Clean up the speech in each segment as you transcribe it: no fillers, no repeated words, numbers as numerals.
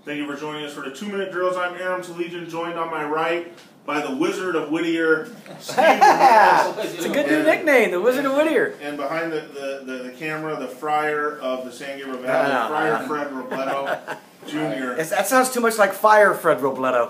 Thank you for joining us for the 2-minute drills. I'm Aram Legion, joined on my right by the Wizard of Whittier, Steve. It's a good new nickname, the Wizard of Whittier. And behind the camera, the Friar of the San Gabriel Valley, Friar Fred Robledo Jr. That sounds too much like Fire Fred Robledo.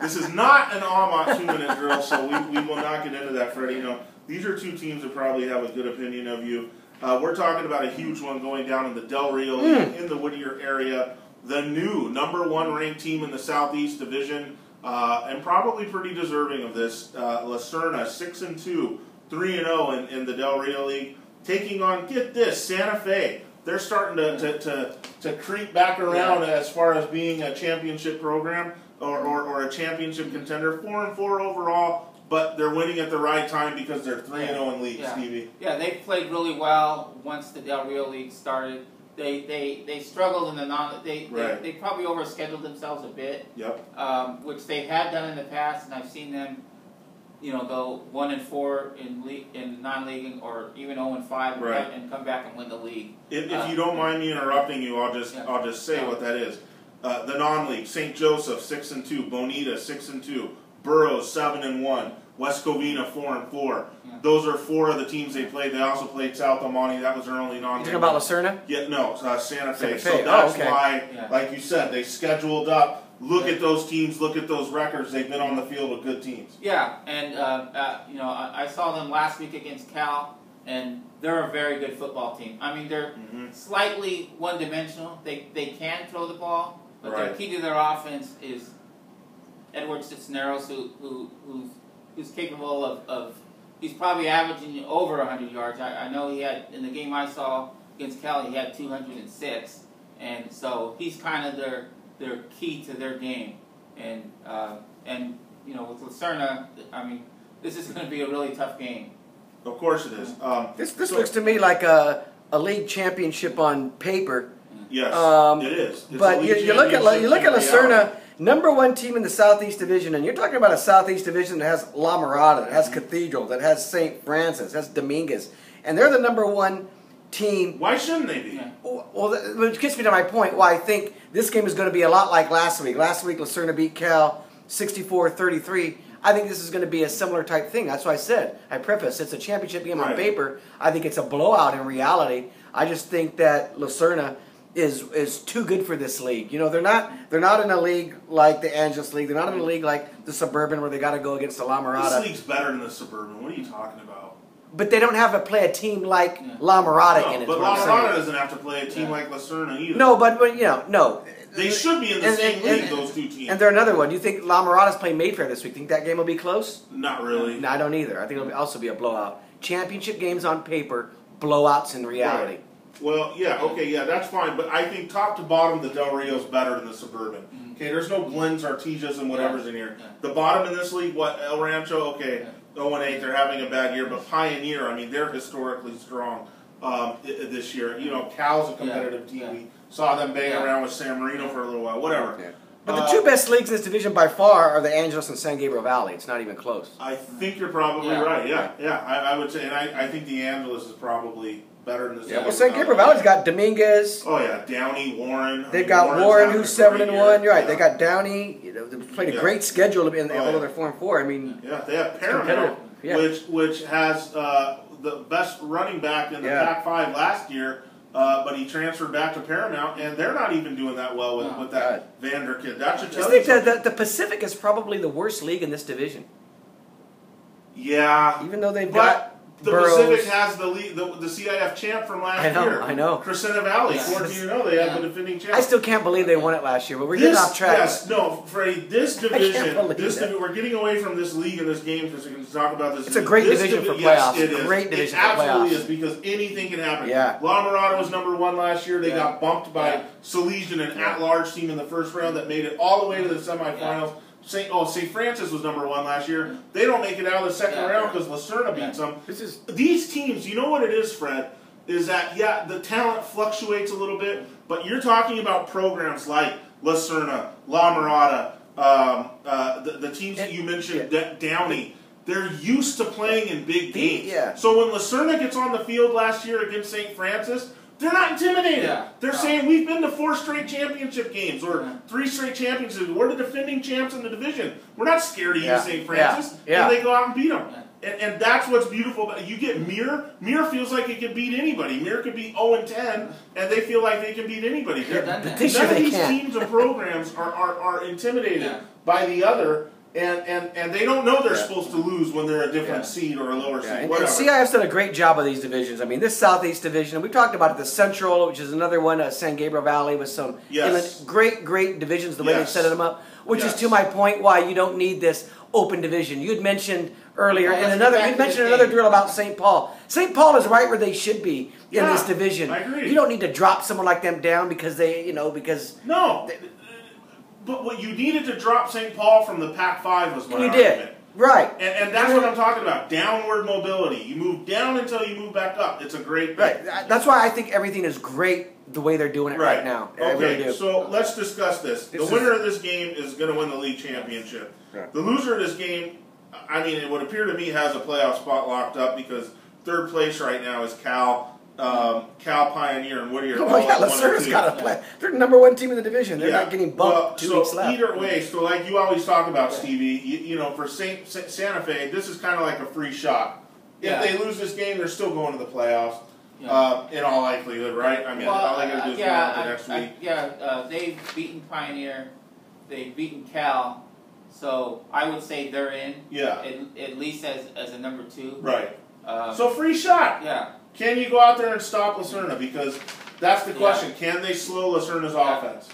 This is not an Almont 2-minute drill, so we will not get into that, Freddie. You know, these are two teams that probably have a good opinion of you. We're talking about a huge one going down in the Del Rio in the Whittier area. The new #1 ranked team in the Southeast Division, and probably pretty deserving of this. La Serna, 6-2, 3-0 in the Del Rio League, taking on, get this, Santa Fe. They're starting to creep back around as far as being a championship program or a championship contender. 4-4 overall. But they're winning at the right time because they're 3-0 in league, Stevie. Yeah, they played really well once the Del Rio League started. They struggled in the they probably overscheduled themselves a bit. Yep. Which they had done in the past, and I've seen them, you know, go 1-4 in non-league or even 0-5 and come back and win the league. If you don't mind me interrupting you, I'll just say what that is. The non-league: St. Joseph 6-2, Bonita 6-2. Burroughs 7-1, West Covina 4-4. Yeah. Those are 4 of the teams they played. They also played South El Monte. That was their only non-league. You talking about La Serna? Yeah, no, Santa Fe. So that's why, like you said, they scheduled up. Look at those teams. Look at those records. They've been on the field with good teams. Yeah, and you know, I saw them last week against Cal, and they're a very good football team. I mean, they're slightly one-dimensional. They can throw the ball, but their key to their offense is Edward Cisneros, who's capable of he's probably averaging over 100 yards. I know he had, in the game I saw against Cal, he had 206, and so he's kind of their key to their game. And you know, with La Serna, I mean, this is going to be a really tough game. Of course it is. This looks to me like a league championship on paper. Yes, it is. It's but you look at La Serna. #1 team in the Southeast Division, and you're talking about a Southeast Division that has La Mirada, that has Cathedral, that has St. Francis, has Dominguez, and they're the #1 team. Why shouldn't they be? Well, which gets me to my point, why I think this game is going to be a lot like last week. Last week, La Serna beat Cal 64-33. I think this is going to be a similar type thing. That's why I said, I preface, it's a championship game on paper. I think it's a blowout in reality. I just think that La Serna is too good for this league. You know, they're not in a league like the Angeles League. They're not in a league like the Suburban where they got to go against the La Mirada. This league's better than the Suburban. What are you talking about? But they don't have to play a team like La Mirada in it. But La Mirada doesn't have to play a team like La Serna either. No, but you know, no. They should be in the same league, those two teams. And they're another one. Do you think La Mirada's playing Mayfair this week? Think that game will be close? Not really. No, I don't either. I think it'll also be a blowout. Championship games on paper, blowouts in reality. Well, yeah, okay, yeah, that's fine. But I think top to bottom, the Del Rio's better than the Suburban. Okay, there's no Glens, Artesias, and whatever's in here. The bottom in this league, what, El Rancho, okay, 0-8, they're having a bad year. But Pioneer, I mean, they're historically strong this year. You know, Cal's a competitive team. We saw them bang around with San Marino for a little while, whatever. Yeah. But the 2 best leagues in this division by far are the Angeles and San Gabriel Valley. It's not even close. I think you're probably right, I would say, and I think the Angeles is probably better than the San well, San Gabriel Valley's got Dominguez. Oh, yeah, Downey, Warren. They've got Warren, who's 7-1. You're right. They got Downey. You know, they've played a great schedule in although they're 4-4. I mean, they have Paramount, which has the best running back in the Pac-5 last year. But he transferred back to Paramount, and they're not even doing that well with that Vander kid. That should tell you something. I think the Pacific is probably the worst league in this division. Yeah. Even though they've got the Burroughs. Pacific has the CIF champ from last year. I know. Crescenta Valley, 14-0. They have the defending champ. I still can't believe they won it last year, but we're getting off track. Yes, no, Freddie, this division, we're getting away from this league and this game because we can talk about this. It's a great division for playoffs. Yes, it is. Great division for playoffs. It absolutely is because anything can happen. Yeah. La Mirada was #1 last year. They got bumped by Salesian, an at-large team in the first round that made it all the way to the semifinals. St. Francis was #1 last year. They don't make it out of the second round because La Serna beats them. These teams, you know what it is, Fred, is that, the talent fluctuates a little bit, but you're talking about programs like La Serna, La Mirada, the teams that you mentioned, Downey. They're used to playing in big games. So when La Serna gets on the field last year against St. Francis, They're not intimidated. Yeah. They're saying we've been to 4 straight championship games or 3 straight championships. We're the defending champs in the division. We're not scared of you, St. Francis. And they go out and beat them. And that's what's beautiful. You get Mir. Mir feels like it can beat anybody. Mir could be 0-10, and they feel like they can beat anybody. None of these teams and programs are intimidated by the other. And they don't know they're supposed to lose when they're a different seed or a lower seed. And CIF's done a great job of these divisions. I mean, this Southeast Division, we talked about it, the Central, which is another one, San Gabriel Valley, with some great divisions, the way they set them up, which is to my point why you don't need this open division. You had mentioned earlier another drill about St. Paul. St. Paul is right where they should be in this division. I agree. You don't need to drop someone like them down because No. But what you needed to drop St. Paul from the Pac-5 was my argument. did. Right. And that's what I'm talking about. Downward mobility. You move down until you move back up. It's a great thing. Right. That's why I think everything is great the way they're doing it right now. Okay, so let's discuss this. The winner of this game is going to win the league championship. Right. The loser of this game, I mean, it would appear to me has a playoff spot locked up because third place right now is Cal Pioneer and Whittier. Oh yeah, Lucerna's got to play. They're the #1 team in the division. They're not getting bumped 2 weeks left. Either way, so like you always talk about, Stevie, you know, for Santa Fe, this is kind of like a free shot. If they lose this game, they're still going to the playoffs. In all likelihood, right? I mean, all they got to do is win out the next week. They've beaten Pioneer, they've beaten Cal, so I would say they're in. Yeah. At least as a #2. Right. So free shot. Yeah. Can you go out there and stop Lucerna? Because that's the question. Can they slow Lucerna's offense?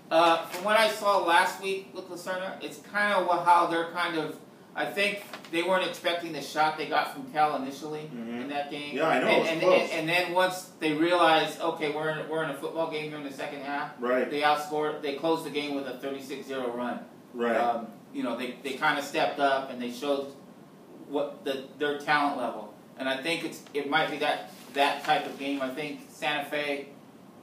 From what I saw last week with Lucerna, it's kind of how they're kind of. I think they weren't expecting the shot they got from Cal initially in that game. Yeah, I know. And then once they realized, okay, we're in a football game during the second half. Right. They outscored. They closed the game with a 36-0 run. Right. You know, they kind of stepped up and they showed what their talent level. And I think it might be that type of game. I think Santa Fe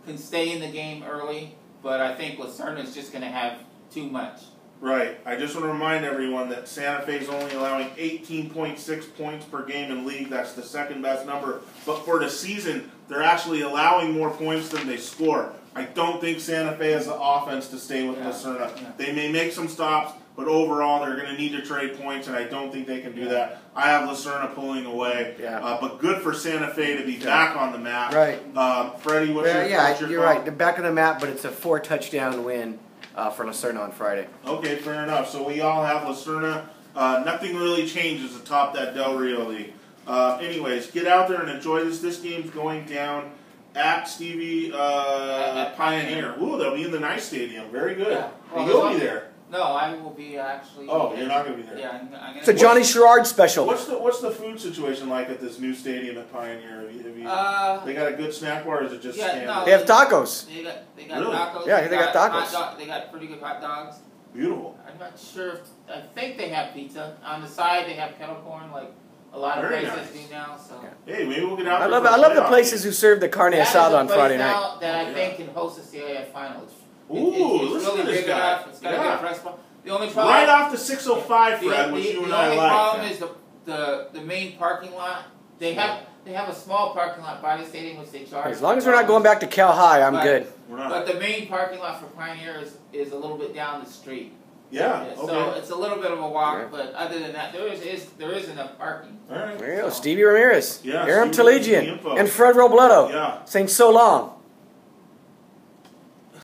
can stay in the game early, but I think Lucerna is just going to have too much. Right. I just want to remind everyone that Santa Fe is only allowing 18.6 points per game in league. That's the second best number. But for the season, they're actually allowing more points than they score. I don't think Santa Fe has the offense to stay with Lucerna. Yeah. They may make some stops, but overall they're going to need to trade points, and I don't think they can do that. I have Lucerna pulling away. But good for Santa Fe to be back on the map. Right. Freddie, what's your you're right. They're back on the map, but it's a 4-touchdown win for Lucerna on Friday. Okay, fair enough. So we all have Lucerna. Nothing really changes atop that Del Rio League. Anyways, get out there and enjoy this. This game's going down at Stevie at Pioneer. Ooh, they'll be in the nice stadium. Very good. Yeah. Well, you'll be there. No, I will be actually. Oh, you're not going to be there. Yeah, I'm gonna. It's a Johnny Sherrard special. What's the food situation like at this new stadium at Pioneer? They got a good snack bar, or is it just standard? No, they have tacos. They got tacos. Yeah, they got tacos. They got pretty good hot dogs. Beautiful. I'm not sure. I think they have pizza on the side. They have kettle corn, like a lot of places do now. So. Hey, maybe we'll get out. I love the places who serve the carne asada on Friday night. That I think can host the CIF finals. Ooh, it's really big enough. It's got a good press bar. The only problem, right off the 605, Fred, which you and I like. The only problem is the main parking lot. They have a small parking lot by the stadium which they charge. As long as we're not going back to Cal High, I'm good. But the main parking lot for Pioneer is a little bit down the street. Yeah. So it's a little bit of a walk, but other than that, there is enough parking. All right. There you go, Stevie Ramirez, yeah, Aram Taligian, and Fred Robledo saying so long.